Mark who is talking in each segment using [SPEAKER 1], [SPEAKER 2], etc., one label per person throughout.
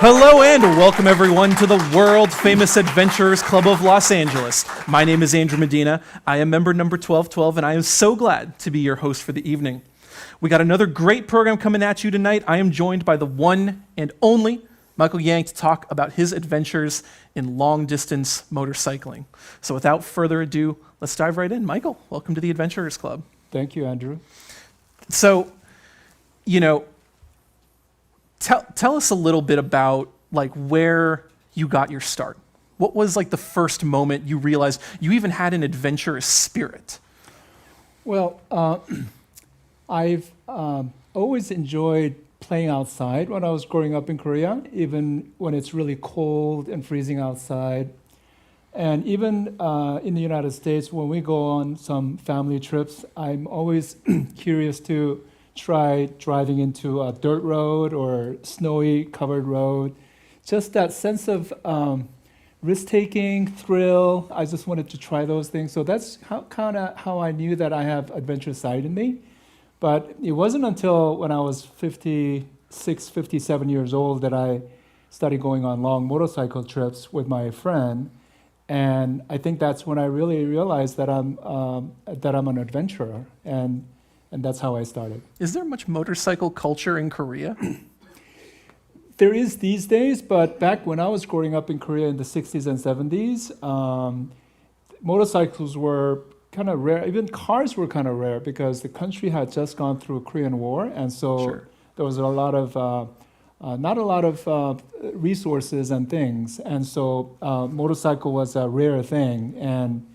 [SPEAKER 1] Hello and welcome everyone to the world famous Adventurers Club of Los Angeles. My name is Andrew Medina. I am member number 1212 and I am so glad to be your host for the evening. We got another great program coming at you tonight. I am joined by the one and only Michael Yang to talk about his adventures in long distance motorcycling. So without further ado, let's dive right in. Michael, welcome to the Adventurers Club.
[SPEAKER 2] Thank you, Andrew.
[SPEAKER 1] So, tell us a little bit about like where you got your start. What was like the first moment you realized you even had an adventurous spirit?
[SPEAKER 2] Well, I've always enjoyed playing outside when I was growing up in Korea, even when it's really cold and freezing outside. And even in the United States, when we go on some family trips, I'm always curious to try driving into a dirt road or snowy covered road. Just that sense of risk-taking, thrill. I just wanted to try those things. So that's how I knew that I have adventurous side in me. But it wasn't until when I was 56, 57 years old that I started going on long motorcycle trips with my friend. And I think that's when I really realized that I'm an adventurer. And that's how I started.
[SPEAKER 1] Is there much motorcycle culture in Korea?
[SPEAKER 2] There is these days, but back when I was growing up in Korea in the 60s and 70s, motorcycles were kind of rare. Even cars were kind of rare because the country had just gone through a Korean War, and so
[SPEAKER 1] Sure.
[SPEAKER 2] there was not a lot of resources and things, and so motorcycle was a rare thing, and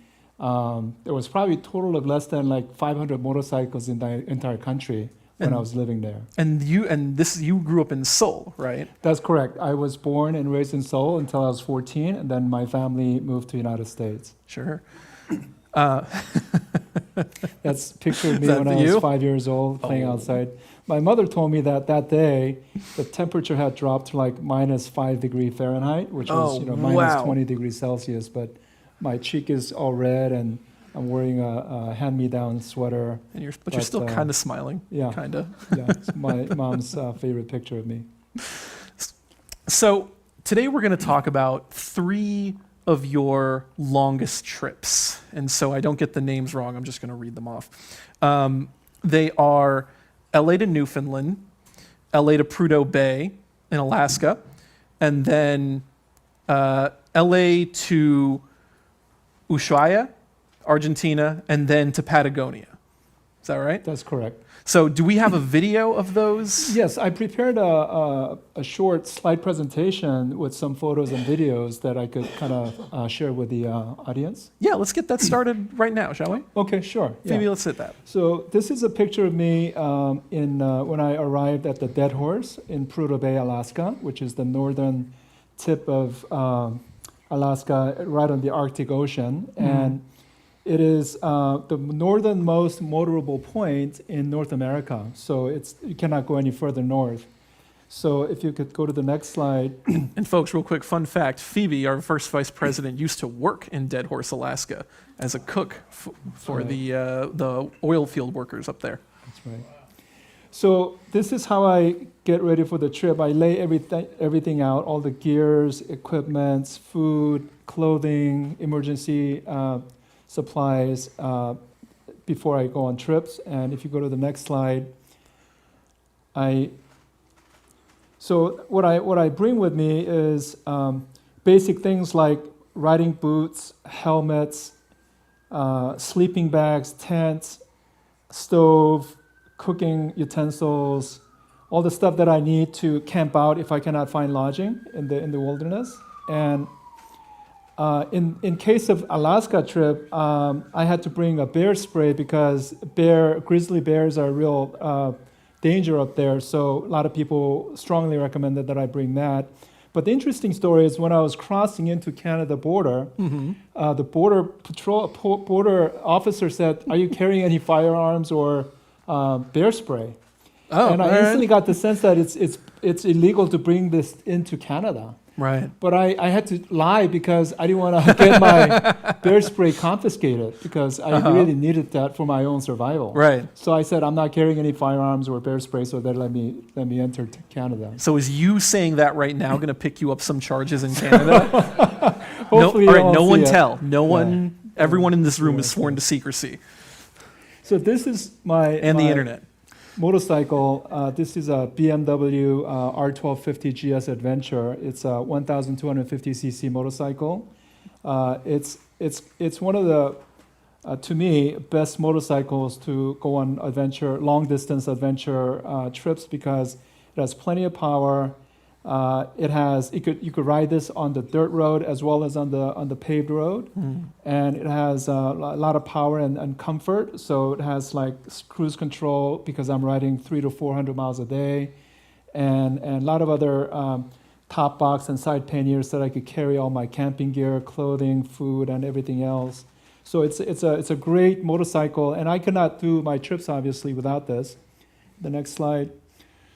[SPEAKER 2] there was probably a total of less than like 500 motorcycles in the entire country when I was living there.
[SPEAKER 1] And you grew up in Seoul, right?
[SPEAKER 2] That's correct. I was born and raised in Seoul until I was 14, and then my family moved to the United States.
[SPEAKER 1] Sure.
[SPEAKER 2] That's a picture of me when I was 5 years old playing outside. My mother told me that day the temperature had dropped to like minus 5 degrees Fahrenheit, which was minus 20 degrees Celsius. But my cheek is all red, and I'm wearing a hand-me-down sweater.
[SPEAKER 1] And you're still kind of smiling.
[SPEAKER 2] Yeah,
[SPEAKER 1] kind of.
[SPEAKER 2] Yeah, it's my mom's favorite picture of me.
[SPEAKER 1] So today we're going to talk about 3 of your longest trips. And so I don't get the names wrong, I'm just going to read them off. They are LA to Newfoundland, LA to Prudhoe Bay in Alaska, and then LA to Ushuaia, Argentina, and then to Patagonia. Is that right?
[SPEAKER 2] That's correct.
[SPEAKER 1] So do we have a video of those?
[SPEAKER 2] Yes, I prepared a short slide presentation with some photos and videos that I could kind of share with the audience.
[SPEAKER 1] Yeah, let's get that started right now, shall we?
[SPEAKER 2] Okay, sure.
[SPEAKER 1] Maybe
[SPEAKER 2] Yeah.
[SPEAKER 1] let's hit that.
[SPEAKER 2] So this is a picture of me when I arrived at the Dead Horse in Prudhoe Bay, Alaska, which is the northern tip of Alaska, right on the Arctic Ocean. And it is the northernmost motorable point in North America. So you cannot go any further north. So if you could go to the next slide.
[SPEAKER 1] And folks, real quick, fun fact, Phoebe, our first vice president, used to work in Dead Horse, Alaska as a cook for
[SPEAKER 2] Right.
[SPEAKER 1] the oil field workers up there.
[SPEAKER 2] That's right. So this is how I get ready for the trip. I lay everything out, all the gears, equipments, food, clothing, emergency supplies before I go on trips. And if you go to the next slide, so what I bring with me is basic things like riding boots, helmets, sleeping bags, tents, stove, cooking utensils, all the stuff that I need to camp out if I cannot find lodging in the wilderness. And in case of Alaska trip, I had to bring a bear spray because grizzly bears are a real danger up there. So a lot of people strongly recommended that I bring that. But the interesting story is when I was crossing into Canada border, the border officer said, "Are you carrying any firearms or bear spray?" And I instantly got the sense that it's illegal to bring this into Canada.
[SPEAKER 1] Right.
[SPEAKER 2] But I had to lie because I didn't want to get my bear spray confiscated because I really needed that for my own survival.
[SPEAKER 1] Right.
[SPEAKER 2] So I said I'm not carrying any firearms or bear spray, so they let me enter to Canada.
[SPEAKER 1] So is you saying that right now going to pick you up some charges in Canada?
[SPEAKER 2] Hopefully,
[SPEAKER 1] no, all
[SPEAKER 2] you
[SPEAKER 1] right.
[SPEAKER 2] won't
[SPEAKER 1] No
[SPEAKER 2] see
[SPEAKER 1] one
[SPEAKER 2] it.
[SPEAKER 1] tell. No
[SPEAKER 2] Yeah.
[SPEAKER 1] one. Everyone in this room
[SPEAKER 2] Yeah,
[SPEAKER 1] is sworn to secrecy
[SPEAKER 2] So this is my
[SPEAKER 1] and the
[SPEAKER 2] my
[SPEAKER 1] internet.
[SPEAKER 2] motorcycle. This is a BMW R1250 GS Adventure. It's a 1,250cc motorcycle. It's one of the to me best motorcycles to go on long distance adventure trips because it has plenty of power. You could ride this on the dirt road as well as on the paved road, and it has a lot of power and comfort. So it has like cruise control because I'm riding 300 to 400 miles a day, and a lot of other top box and side panniers that I could carry all my camping gear, clothing, food, and everything else. So it's a great motorcycle, and I could not do my trips obviously without this. The next slide.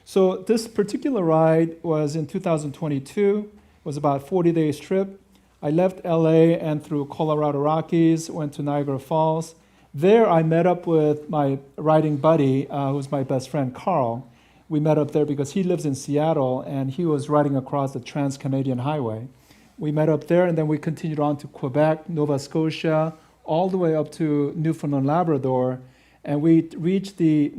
[SPEAKER 2] So this particular ride was in 2022. It was about a 40 days trip. I left LA and through Colorado Rockies, went to Niagara Falls. There I met up with my riding buddy, who's my best friend, Karl. We met up there because he lives in Seattle and he was riding across the Trans-Canadian Highway. We met up there and then we continued on to Quebec, Nova Scotia, all the way up to Newfoundland, Labrador. And we reached the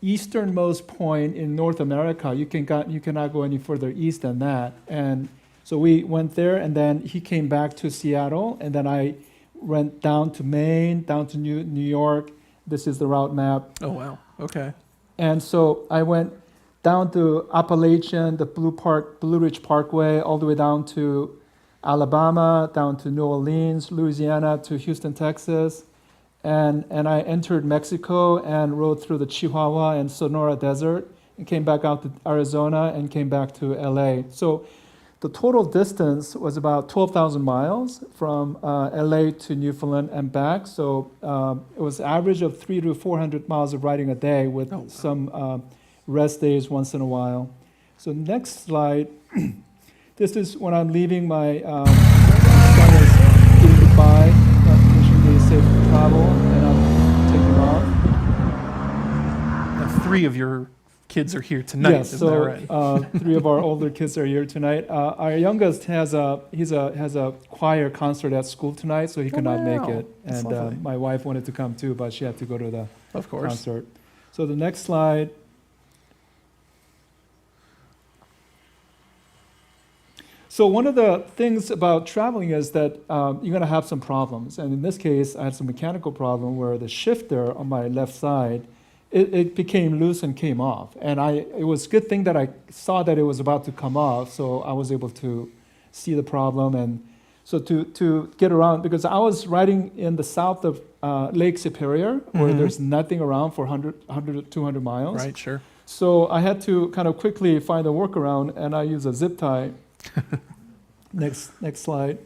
[SPEAKER 2] easternmost point in North America. You cannot go any further east than that. And so we went there, and then he came back to Seattle, and then I went down to Maine, down to New York. This is the route map.
[SPEAKER 1] Oh wow. Okay.
[SPEAKER 2] And so I went down to Appalachian, the Blue Ridge Parkway, all the way down to Alabama, down to New Orleans, Louisiana, to Houston, Texas. And I entered Mexico and rode through the Chihuahua and Sonora Desert and came back out to Arizona and came back to LA. So the total distance was about 12,000 miles from LA to Newfoundland and back. So it was average of 300 to 400 miles of riding a day with some rest days once in a while. So next slide. This is when I'm leaving my son is saying goodbye. Wishing me safe travel, and I'm taking off.
[SPEAKER 1] Now, 3 of your kids are here tonight.
[SPEAKER 2] Yes,
[SPEAKER 1] isn't that right?
[SPEAKER 2] so 3 of our older kids are here tonight. Our youngest has a choir concert at school tonight, so he could not make
[SPEAKER 1] wow.
[SPEAKER 2] it.
[SPEAKER 1] That's
[SPEAKER 2] And
[SPEAKER 1] lovely.
[SPEAKER 2] my wife wanted to come too, but she had to go to the
[SPEAKER 1] Of course.
[SPEAKER 2] concert. So the next slide. So one of the things about traveling is that you're going to have some problems. And in this case, I had some mechanical problem where the shifter on my left side, it became loose and came off. And it was a good thing that I saw that it was about to come off, so I was able to see the problem. And so to get around, because I was riding in the south of Lake Superior, where there's nothing around for 100 to 200 miles.
[SPEAKER 1] Right, sure.
[SPEAKER 2] So I had to kind of quickly find a workaround, and I used a zip tie. Next slide.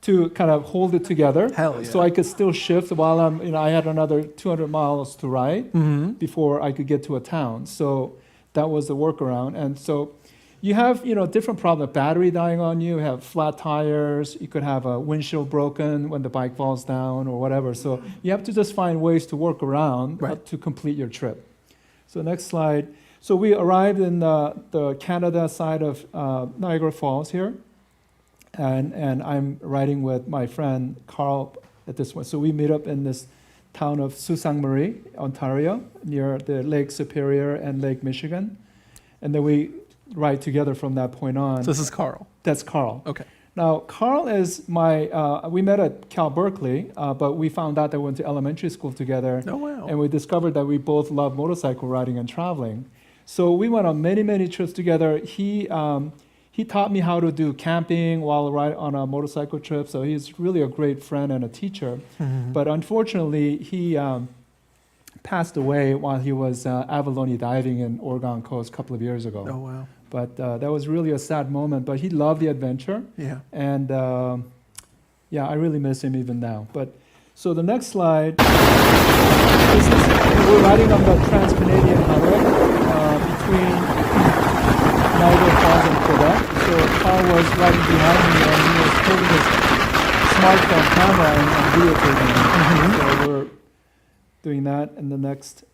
[SPEAKER 2] To kind of hold it together.
[SPEAKER 1] Hell yeah.
[SPEAKER 2] So I could still shift while I had another 200 miles to ride before I could get to a town. So that was the workaround. And so you have, different problems. Battery dying on you, have flat tires, you could have a windshield broken when the bike falls down or whatever. So you have to just find ways to work around to complete your trip. So next slide. So we arrived in the Canada side of Niagara Falls here, and I'm riding with my friend Karl at this point. So we meet up in this town of Sault Ste. Marie, Ontario, near the Lake Superior and Lake Michigan, and then we ride together from that point on.
[SPEAKER 1] So this is Karl.
[SPEAKER 2] That's Karl.
[SPEAKER 1] Okay.
[SPEAKER 2] Now, Karl is we met at Cal Berkeley, but we found out that we went to elementary school together.
[SPEAKER 1] Oh, wow.
[SPEAKER 2] And we discovered that we both love motorcycle riding and traveling. So we went on many, many trips together. He taught me how to do camping while riding on a motorcycle trip. So he's really a great friend and a teacher. But unfortunately, he passed away while he was abalone diving in Oregon Coast a couple of years ago.
[SPEAKER 1] Oh, wow.
[SPEAKER 2] But that was really a sad moment. But he loved the adventure.
[SPEAKER 1] Yeah.
[SPEAKER 2] And I really miss him even now. But so the next slide. We're riding on the Trans-Canadian Highway between Niagara present for that. So Karl was riding behind me and he was holding his smartphone camera and videotaping it. So we're doing that in the next.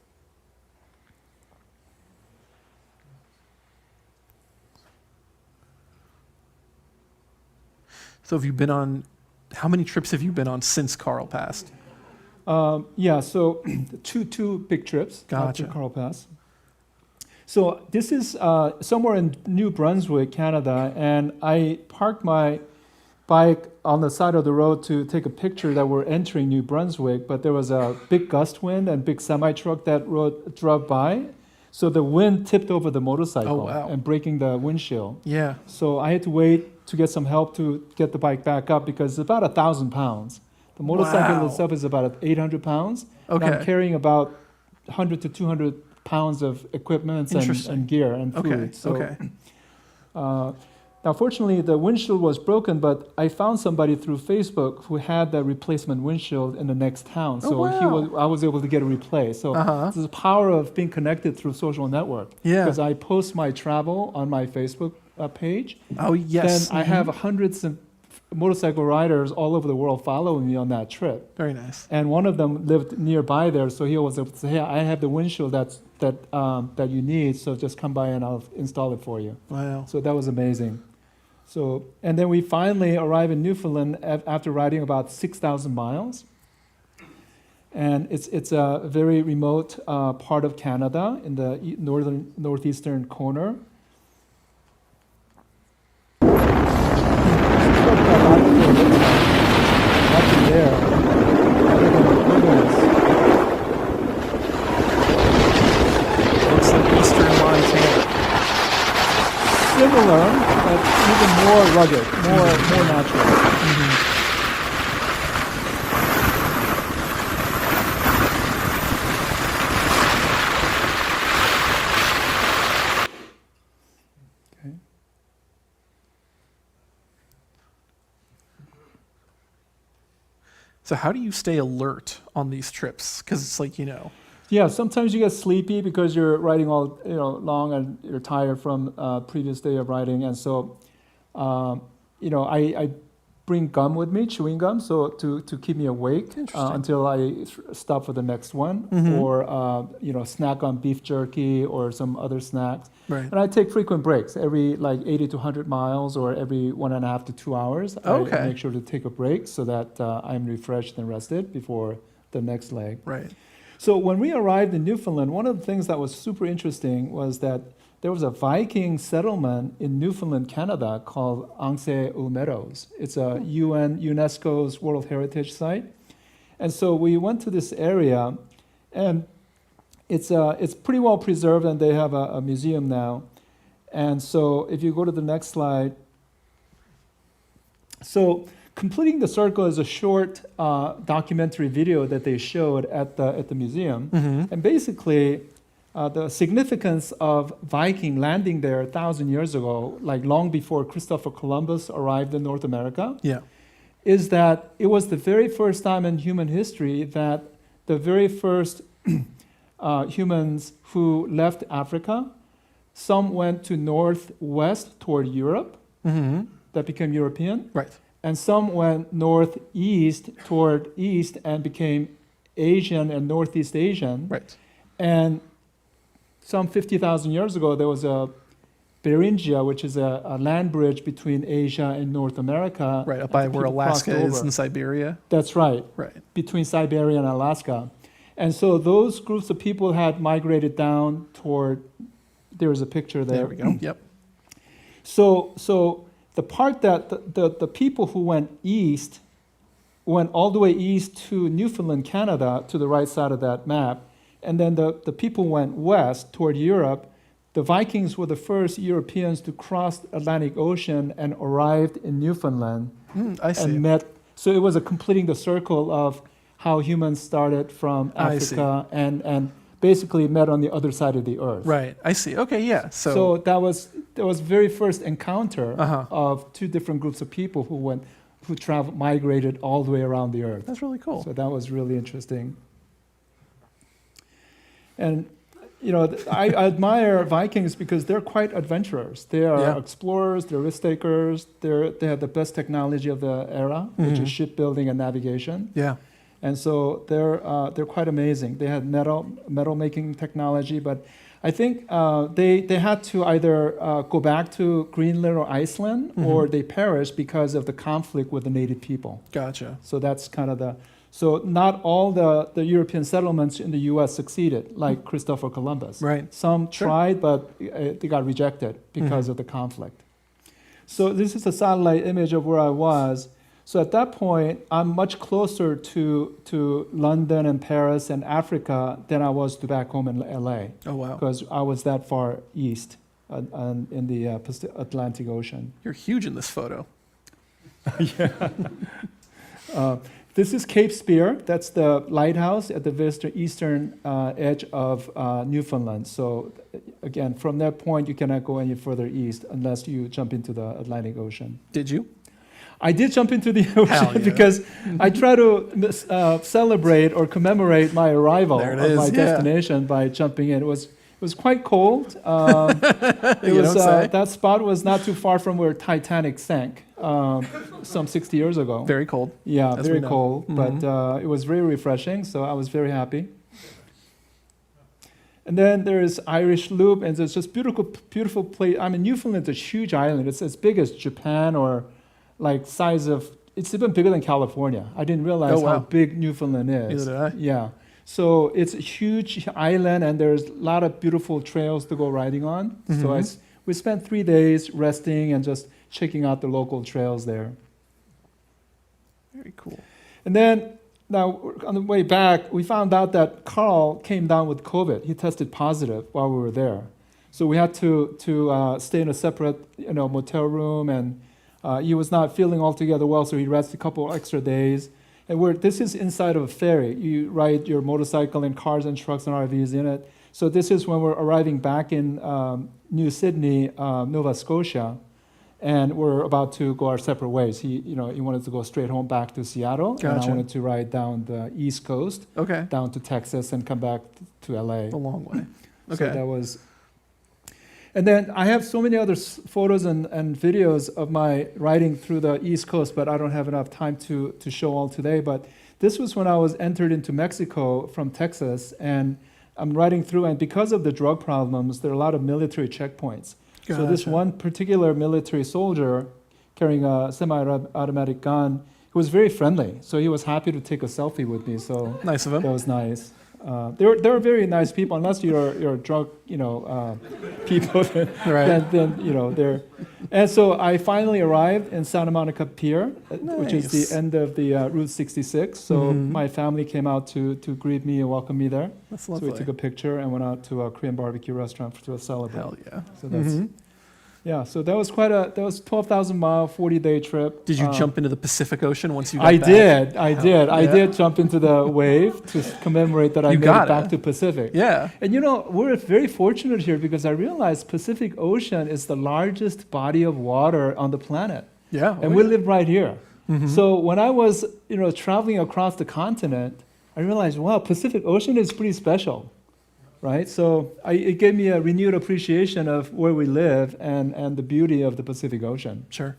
[SPEAKER 1] So have you been on, how many trips have you been on since Karl passed?
[SPEAKER 2] Yeah, so two big trips
[SPEAKER 1] Gotcha.
[SPEAKER 2] after Karl passed. So this is somewhere in New Brunswick, Canada, and I parked my bike on the side of the road to take a picture that we're entering New Brunswick, but there was a big gust wind and big semi-truck that drove by. So the wind tipped over the motorcycle and breaking the windshield.
[SPEAKER 1] Yeah.
[SPEAKER 2] So I had to wait to get some help to get the bike back up because it's about 1,000 pounds. The motorcycle itself is about 800 pounds.
[SPEAKER 1] Okay.
[SPEAKER 2] And I'm carrying about 100 to 200 pounds of equipment and gear and food.
[SPEAKER 1] Okay.
[SPEAKER 2] So, now, fortunately, the windshield was broken, but I found somebody through Facebook who had the replacement windshield in the next town. So I was able to get it replaced. So this is the power of being connected through social network.
[SPEAKER 1] Yeah.
[SPEAKER 2] Because I post my travel on my Facebook page.
[SPEAKER 1] Oh, yes.
[SPEAKER 2] Then I have hundreds of motorcycle riders all over the world following me on that trip.
[SPEAKER 1] Very nice.
[SPEAKER 2] And one of them lived nearby there, so he was able to say, "Hey, I have the windshield that you need, so just come by and I'll install it for you."
[SPEAKER 1] Wow.
[SPEAKER 2] So that was amazing. So, and then we finally arrived in Newfoundland after riding about 6,000 miles. And it's a very remote part of Canada in the northeastern corner. Nothing there.
[SPEAKER 1] Looks like eastern Montana.
[SPEAKER 2] Similar, but even more rugged, more natural. Okay.
[SPEAKER 1] So how do you stay alert on these trips? Because it's like,
[SPEAKER 2] Yeah, sometimes you get sleepy because you're riding all long and you're tired from previous day of riding, and so I bring gum with me, chewing gum, so to keep me awake until I stop for the next one, or snack on beef jerky or some other snacks.
[SPEAKER 1] Right.
[SPEAKER 2] And I take frequent breaks every 80 to 100 miles or every 1.5 to 2 hours.
[SPEAKER 1] Okay.
[SPEAKER 2] I make sure to take a break so that I'm refreshed and rested before the next leg.
[SPEAKER 1] Right.
[SPEAKER 2] So when we arrived in Newfoundland, one of the things that was super interesting was that there was a Viking settlement in Newfoundland, Canada called Anse aux Meadows. It's a UNESCO's World Heritage Site. And so we went to this area, and it's pretty well preserved, and they have a museum now. And so if you go to the next slide. So completing the circle is a short documentary video that they showed at the museum. And basically, the significance of Viking landing there 1,000 years ago, long before Christopher Columbus arrived in North America, is that it was the very first time in human history that the very first humans who left Africa, some went to northwest toward Europe, that became European.
[SPEAKER 1] Right.
[SPEAKER 2] And some went northeast toward east and became Asian and Northeast Asian.
[SPEAKER 1] Right.
[SPEAKER 2] And some 50,000 years ago, there was a Beringia, which is a land bridge between Asia and North America.
[SPEAKER 1] Right, up by where Alaska is and Siberia.
[SPEAKER 2] That's right.
[SPEAKER 1] Right.
[SPEAKER 2] Between Siberia and Alaska. And so those groups of people had migrated down toward, there's a picture there.
[SPEAKER 1] There we go. Yep.
[SPEAKER 2] So the part that the people who went east went all the way east to Newfoundland, Canada, to the right side of that map. And then the people went west toward Europe. The Vikings were the first Europeans to cross the Atlantic Ocean and arrived in Newfoundland.
[SPEAKER 1] I see.
[SPEAKER 2] And met. So it was a completing the circle of how humans started from Africa and basically met on the other side of the earth.
[SPEAKER 1] Right. I see. Okay. Yeah.
[SPEAKER 2] So that was very first encounter of two different groups of people who traveled, migrated all the way around the earth.
[SPEAKER 1] That's really cool.
[SPEAKER 2] So that was really interesting. And I admire Vikings because they're quite adventurers. They are
[SPEAKER 1] Yeah.
[SPEAKER 2] explorers, they're risk takers, they have the best technology of the era, which is shipbuilding and navigation.
[SPEAKER 1] Yeah.
[SPEAKER 2] And so they're quite amazing. They had metal making technology, but I think they had to either go back to Greenland or Iceland, or they perished because of the conflict with the native people.
[SPEAKER 1] Gotcha.
[SPEAKER 2] So that's kind of so not all the European settlements in the U.S. succeeded, like Christopher Columbus.
[SPEAKER 1] Right.
[SPEAKER 2] Some
[SPEAKER 1] Sure.
[SPEAKER 2] tried, but they got rejected because of the conflict. So this is a satellite image of where I was. So at that point, I'm much closer to London and Paris and Africa than I was to back home in LA,
[SPEAKER 1] Oh, wow.
[SPEAKER 2] because I was that far east in the Atlantic Ocean.
[SPEAKER 1] You're huge in this photo.
[SPEAKER 2] This is Cape Spear. That's the lighthouse at the eastern edge of Newfoundland. So again, from that point, you cannot go any further east unless you jump into the Atlantic Ocean.
[SPEAKER 1] Did you?
[SPEAKER 2] I did jump into the
[SPEAKER 1] Hell
[SPEAKER 2] ocean
[SPEAKER 1] yeah.
[SPEAKER 2] because I try to celebrate or commemorate my arrival
[SPEAKER 1] There it
[SPEAKER 2] of my
[SPEAKER 1] is, yeah.
[SPEAKER 2] destination by jumping in. It was quite cold.
[SPEAKER 1] You don't say.
[SPEAKER 2] That spot was not too far from where Titanic sank some 60 years ago.
[SPEAKER 1] Very cold.
[SPEAKER 2] Yeah,
[SPEAKER 1] as we
[SPEAKER 2] very
[SPEAKER 1] know.
[SPEAKER 2] cold, but it was very refreshing, so I was very happy. And then there's Irish Loop, and it's just beautiful place. I mean, Newfoundland's a huge island. It's as big as Japan, or like size of, it's even bigger than California. I didn't realize
[SPEAKER 1] Oh, wow.
[SPEAKER 2] how big Newfoundland is.
[SPEAKER 1] Neither did I.
[SPEAKER 2] Yeah. So it's a huge island, and there's a lot of beautiful trails to go riding on. So we spent 3 days resting and just checking out the local trails there.
[SPEAKER 1] Very cool.
[SPEAKER 2] And then, now on the way back, we found out that Karl came down with COVID. He tested positive while we were there. So we had to stay in a separate motel room, and he was not feeling altogether well, so he rested a couple extra days. And this is inside of a ferry. You ride your motorcycle and cars and trucks and RVs in it. So this is when we're arriving back in New Sydney, Nova Scotia, and we're about to go our separate ways. He wanted to go straight home back to Seattle, and I
[SPEAKER 1] Gotcha.
[SPEAKER 2] wanted to ride down the East Coast,
[SPEAKER 1] Okay.
[SPEAKER 2] down to Texas, and come back to LA.
[SPEAKER 1] A long way.
[SPEAKER 2] So
[SPEAKER 1] Okay.
[SPEAKER 2] that was. And then I have so many other photos and videos of my riding through the East Coast, but I don't have enough time to show all today. But this was when I was entered into Mexico from Texas, and I'm riding through, and because of the drug problems, there are a lot of military checkpoints. So this
[SPEAKER 1] Gotcha.
[SPEAKER 2] one particular military soldier carrying a semi-automatic gun, he was very friendly. So he was happy to take a selfie with me. So
[SPEAKER 1] Nice of him.
[SPEAKER 2] that was nice. They were very nice people, unless you're drunk, people.
[SPEAKER 1] Right.
[SPEAKER 2] Then they're. And so I finally arrived in Santa Monica Pier, which is
[SPEAKER 1] Nice.
[SPEAKER 2] the end of the Route 66. So my family came out to greet me and welcome me there.
[SPEAKER 1] That's
[SPEAKER 2] So
[SPEAKER 1] lovely.
[SPEAKER 2] we took a picture and went out to a Korean barbecue restaurant to celebrate.
[SPEAKER 1] Hell yeah.
[SPEAKER 2] So that's so that was 12,000-mile, 40-day trip.
[SPEAKER 1] Did you jump into the Pacific Ocean once you got
[SPEAKER 2] I
[SPEAKER 1] back?
[SPEAKER 2] did. I
[SPEAKER 1] yeah.
[SPEAKER 2] did jump into the wave to commemorate that I
[SPEAKER 1] You
[SPEAKER 2] made
[SPEAKER 1] got
[SPEAKER 2] it back
[SPEAKER 1] it.
[SPEAKER 2] to Pacific.
[SPEAKER 1] Yeah.
[SPEAKER 2] And we're very fortunate here because I realized Pacific Ocean is the largest body of water on the planet.
[SPEAKER 1] Yeah.
[SPEAKER 2] And we live right here. So when I was, traveling across the continent, I realized, wow, Pacific Ocean is pretty special, right? So it gave me a renewed appreciation of where we live and the beauty of the Pacific Ocean.
[SPEAKER 1] Sure.